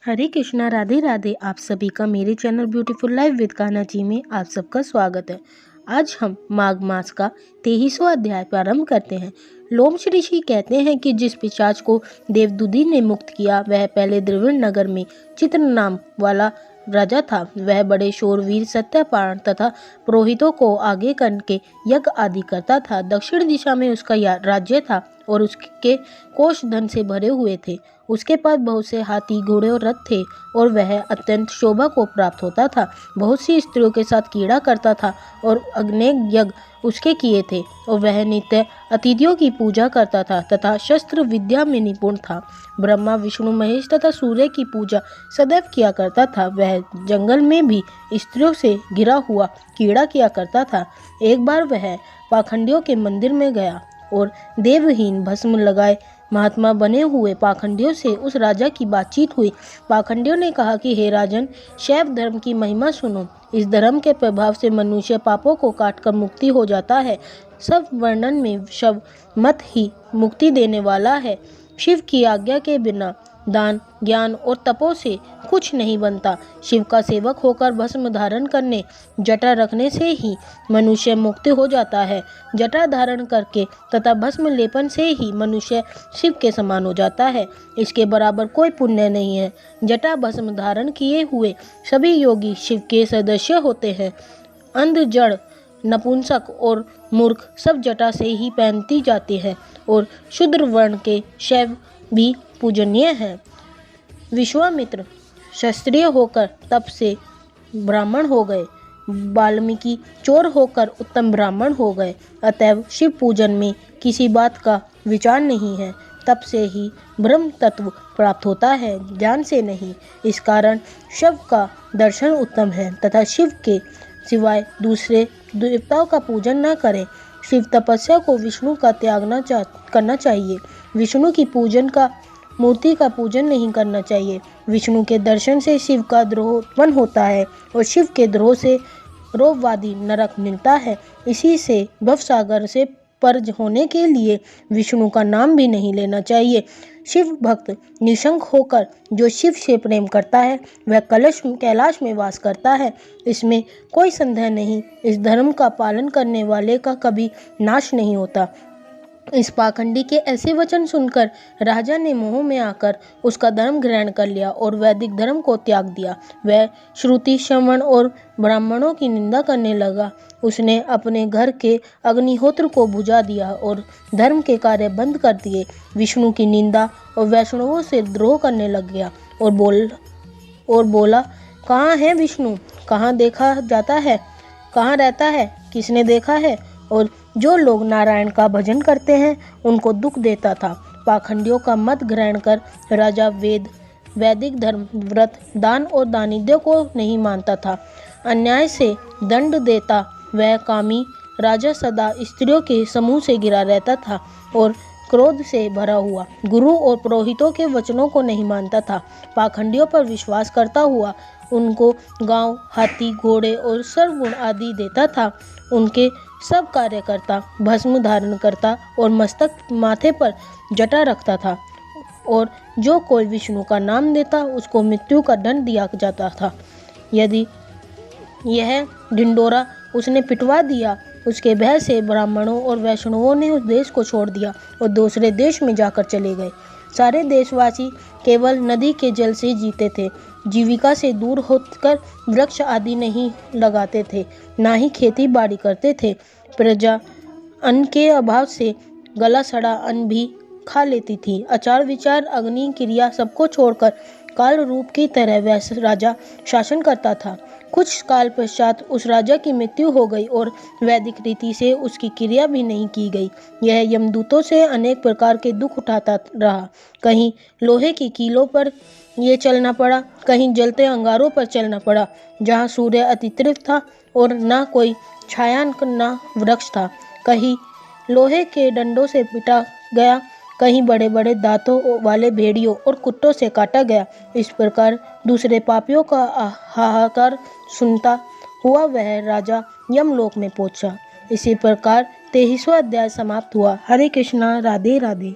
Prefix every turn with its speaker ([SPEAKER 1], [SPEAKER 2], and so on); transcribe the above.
[SPEAKER 1] हरे कृष्णा, राधे राधे। आप सभी का मेरे channel beautiful life with Kanha ji में आप सबका स्वागत है। आज हम माघ मास का 23वां अध्याय प्रारंभ करते हैं। लोमश ऋषि कहते हैं कि जिस पिशाच को देवदूती ने मुक्त किया वह पहले द्रविड़ नगर में चित्र नाम वाला राजा था। वह बड़े शूरवीर, सत्यपारण तथा पुरोहितों को आगे करके यज्ञ आदि करता था। दक्षिण दिशा में उसका राज्य था और उसके कोष धन से भरे हुए थे। उसके पास बहुत से हाथी, घोड़े और रथ थे और वह अत्यंत शोभा को प्राप्त होता था। बहुत सी स्त्रियों के साथ क्रीड़ा करता था और अनेक यज्ञ उसके किए थे और वह नित्य अतिथियों की पूजा करता था तथा शस्त्र विद्या में निपुण था। ब्रह्मा, विष्णु, महेश तथा सूर्य की पूजा सदैव किया करता था। वह जंगल में भी स्त्रियों से घिरा हुआ क्रीड़ा किया करता था। एक बार वह पाखंडियों के मंदिर में गया और देवहीन भस्म लगाए महात्मा बने हुए पाखंडियों से उस राजा की बातचीत हुई। पाखंडियों ने कहा कि हे राजन, शैव धर्म की महिमा सुनो। इस धर्म के प्रभाव से मनुष्य पापों को काटकर मुक्ति हो जाता है। सब वर्णन में शव मत ही मुक्ति देने वाला है। शिव की आज्ञा के बिना दान, ज्ञान और तपों से कुछ नहीं बनता। शिव का सेवक होकर भस्म धारण करने, जटा रखने से ही मनुष्य मुक्त हो जाता है। जटा धारण करके तथा भस्म लेपन से ही मनुष्य शिव के समान हो जाता है। इसके बराबर कोई पुण्य नहीं है। जटा भस्म धारण किए हुए सभी योगी शिव के सदस्य होते हैं। अंध, जड़, नपुंसक और मूर्ख सब जटा से ही पहनती जाती है और शूद्र वर्ण के शैव भी पूजनीय है। विश्वामित्र क्षत्रिय होकर तप से ब्राह्मण हो गए। वाल्मीकि चोर होकर उत्तम ब्राह्मण हो गए। अतएव शिव पूजन में किसी बात का विचार नहीं है। तप से ही ब्रह्म तत्व प्राप्त होता है, ज्ञान से नहीं। इस कारण शिव का दर्शन उत्तम है तथा शिव के सिवाय दूसरे देवताओं का पूजन न करें। शिव तपस्या को विष्णु का त्याग करना चाहिए। विष्णु की पूजन का मूर्ति का पूजन नहीं करना चाहिए। विष्णु के दर्शन से शिव का द्रोह उत्पन्न होता है और शिव के द्रोह से रोगवादी नरक मिलता है। इसी से भवसागर से पर होने के लिए विष्णु का नाम भी नहीं लेना चाहिए। शिव भक्त निशंक होकर जो शिव से प्रेम करता है वह कैलाश में वास करता है। इसमें कोई संदेह नहीं। इस धर्म का पालन करने वाले का कभी नाश नहीं होता। इस पाखंडी के ऐसे वचन सुनकर राजा ने मोह में आकर उसका धर्म ग्रहण कर लिया और वैदिक धर्म को त्याग दिया। वह श्रुति, श्रवण और ब्राह्मणों की निंदा करने लगा। उसने अपने घर के अग्निहोत्र को बुझा दिया और धर्म के कार्य बंद कर दिए। विष्णु की निंदा और वैष्णवों से द्रोह करने लग गया और बोला, कहाँ है विष्णु? कहाँ देखा जाता है? कहाँ रहता है? किसने देखा है? और जो लोग नारायण का भजन करते हैं उनको दुख देता था। पाखंडियों का मत ग्रहण कर राजा वैदिक धर्म, व्रत, दान और दानिध्य को नहीं मानता था। अन्याय से दंड देता वह कामी राजा सदा स्त्रियों के समूह से घिरा रहता था और क्रोध से भरा हुआ गुरु और पुरोहितों के वचनों को नहीं मानता था। पाखंडियों पर विश्वास करता हुआ उनको गांव, हाथी, घोड़े और सर्वगुण आदि देता था। उनके सब कार्य करता, भस्म धारण करता और माथे पर जटा रखता था और जो कोई विष्णु का नाम देता उसको मृत्यु का दंड दिया जाता था। यदि यह ढिंडोरा उसने पिटवा दिया, उसके भय से ब्राह्मणों और वैष्णवों ने उस देश को छोड़ दिया और दूसरे देश में जाकर चले गए। सारे देशवासी केवल नदी के जल से जीते थे। जीविका से दूर होकर वृक्ष आदि नहीं लगाते थे, ना ही खेती बाड़ी करते थे। प्रजा अन्न के अभाव से गला सड़ा अन्न भी खा लेती थी। आचार विचार, अग्नि, क्रिया सबको छोड़कर काल रूप की तरह वह राजा शासन करता था। कुछ काल पश्चात उस राजा की मृत्यु हो गई और वैदिक रीति से उसकी क्रिया भी नहीं की गई। यह यमदूतों से अनेक प्रकार के दुख उठाता रहा। कहीं लोहे की कीलों पर ये चलना पड़ा, कहीं जलते अंगारों पर चलना पड़ा जहाँ सूर्य अति तीव्र था और ना कोई छाया ना वृक्ष था। कहीं लोहे के डंडों से पिटा गया, कहीं बड़े बड़े दांतों वाले भेड़ियों और कुत्तों से काटा गया। इस प्रकार दूसरे पापियों का हाहाकार सुनता हुआ वह राजा यमलोक में पहुंचा। इसी प्रकार 23वां अध्याय समाप्त हुआ। हरे कृष्णा, राधे राधे।